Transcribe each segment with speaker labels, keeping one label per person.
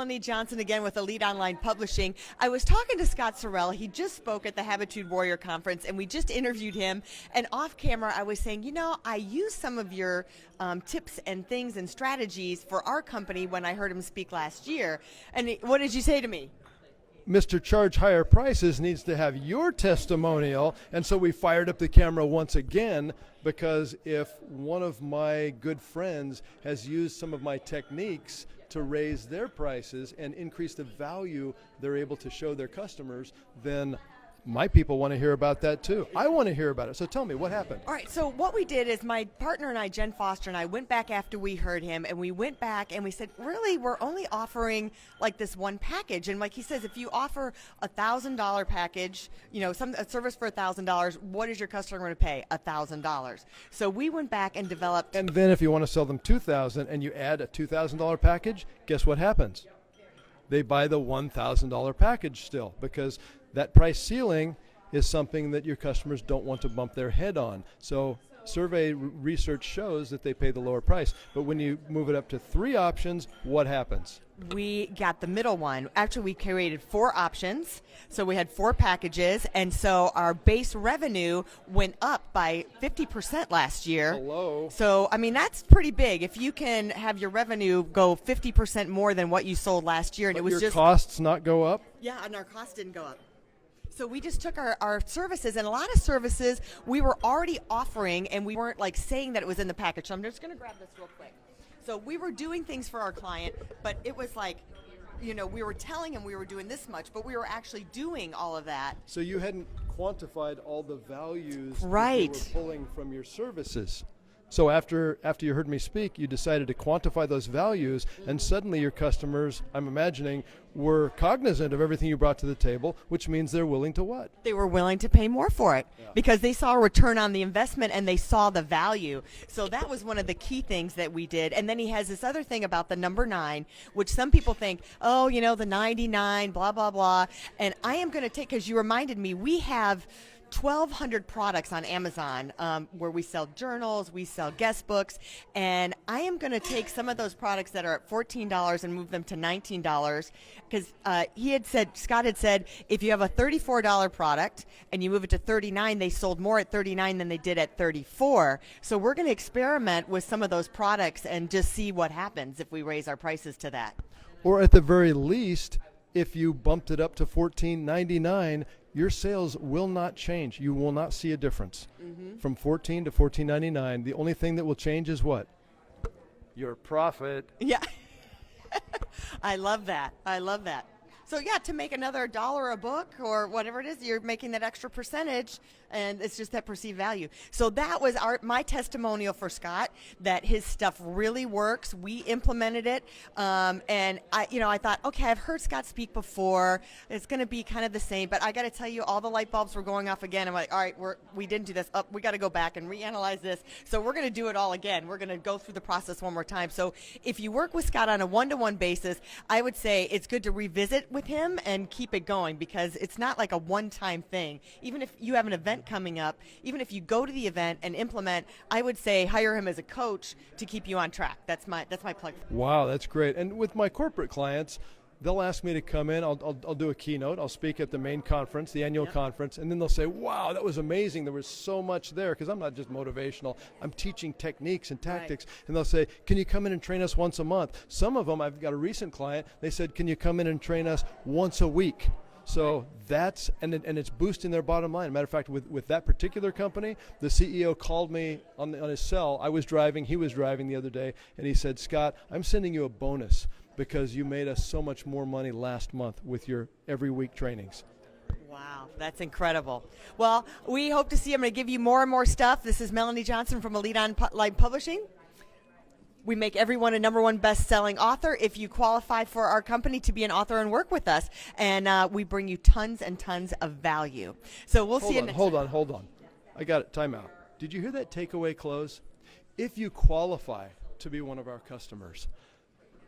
Speaker 1: Melanie Johnson again with Elite Online Publishing. I was talking to Scott Sorrell. He just spoke at the Habitude Warrior Conference, and we just interviewed him. And off camera, I was saying, you know, I used some of your tips and things and strategies for our company when I heard him speak last year. And what did you say to me?
Speaker 2: Mr. Charge Higher Prices needs to have your testimonial. And so we fired up the camera once again, because if one of my good friends has used some of my techniques to raise their prices and increase the value they're able to show their customers, then my people want to hear about that too. I want to hear about it. So tell me, what happened?
Speaker 1: All right, so what we did is my partner and I, Jen Foster and I, went back after we heard him, and we went back and we said, really, we're only offering like this one package. And like he says, if you offer $1,000 package, you know, a service for $1,000, what is your customer going to pay? $1,000. So we went back and developed.
Speaker 2: And then if you want to sell them $2,000 and you add a $2,000 package, guess what happens? They buy the $1,000 package still, because that price ceiling is something that your customers don't want to bump their head on. So survey research shows that they pay the lower price. But when you move it up to 3 options, what happens?
Speaker 1: We got the middle one. Actually, we created 4 options. So we had 4 packages. And so our base revenue went up by 50% last year.
Speaker 2: Hello.
Speaker 1: So, I mean, that's pretty big. If you can have your revenue go 50% more than what you sold last year. And
Speaker 2: But
Speaker 1: it was
Speaker 2: your
Speaker 1: just
Speaker 2: costs not go up?
Speaker 1: Yeah, and our costs didn't go up. So we just took our services, and a lot of services we were already offering, and we weren't like saying that it was in the package. So I'm just going to grab this real quick. So we were doing things for our client, but it was like, you know, we were telling him we were doing this much, but we were actually doing all of that.
Speaker 2: So you hadn't quantified all the values
Speaker 1: Right.
Speaker 2: that you were pulling from your services. So after you heard me speak, you decided to quantify those values, and suddenly your customers, I'm imagining, were cognizant of everything you brought to the table, which means they're willing to what?
Speaker 1: They were willing to pay more for it because they saw a return on the investment and they saw the value. So that was one of the key things that we did. And then he has this other thing about the number 9, which some people think, oh, you know, the 99, blah, blah, blah. And I am going to take, because you reminded me, we have 1,200 products on Amazon where we sell journals, we sell guest books, and I am going to take some of those products that are at $14 and move them to $19, because Scott had said, if you have a $34 product and you move it to $39, they sold more at $39 than they did at $34. So we're going to experiment with some of those products and just see what happens if we raise our prices to that.
Speaker 2: Or at the very least, if you bumped it up to $14.99, your sales will not change. You will not see a difference. From $14 to $14.99. The only thing that will change is what? Your profit.
Speaker 1: Yeah. I love that. I love that. So yeah, to make another $1 a book or whatever it is, you're making that extra percentage, and it's just that perceived value. So that was my testimonial for Scott, that his stuff really works. We implemented it, and I thought, okay, I've heard Scott speak before. It's going to be kind of the same, but I got to tell you, all the light bulbs were going off again. I'm like, all right, we didn't do this. We got to go back and reanalyze this. So we're going to do it all again. We're going to go through the process one more time. So if you work with Scott on a one-to-one basis, I would say it's good to revisit with him and keep it going, because it's not like a one-time thing. Even if you have an event coming up, even if you go to the event and implement, I would say hire him as a coach to keep you on track. That's my plug.
Speaker 2: Wow, that's great. And with my corporate clients, they'll ask me to come in. I'll do a keynote. I'll speak at the main conference, the annual conference, and then they'll say, wow, that was amazing. There was so much there, because I'm not just motivational. I'm teaching techniques and tactics. Right. And they'll say, can you come in and train us once a month? Some of them, I've got a recent client, they said, can you come in and train us once a week? So that's, and it's boosting their bottom line. Matter of fact, with that particular company, the CEO called me on his cell. I was driving, he was driving the other day, and he said, Scott, I'm sending you a bonus because you made us so much more money last month with your every week trainings.
Speaker 1: Wow, that's incredible. Well, we hope to see. I'm going to give you more and more stuff. This is Melanie Johnson from Elite Online Publishing. We make everyone a #1 best-selling author if you qualify for our company to be an author and work with us. And we bring you tons and tons of value. So we'll see you next time.
Speaker 2: Hold on. I got it. Time out. Did you hear that takeaway close? If you qualify to be one of our customers,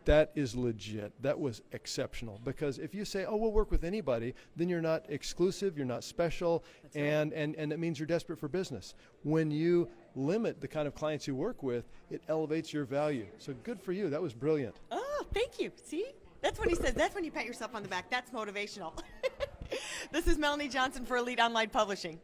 Speaker 2: that is legit. That was exceptional. Because if you say, oh, we'll work with anybody, then you're not exclusive, you're not special, and it means you're desperate for business. When you limit the kind of clients you work with, it elevates your value. So good for you. That was brilliant.
Speaker 1: Oh, thank you. See? That's when he says, that's when you pat yourself on the back. That's motivational. This is Melanie Johnson for Elite Online Publishing.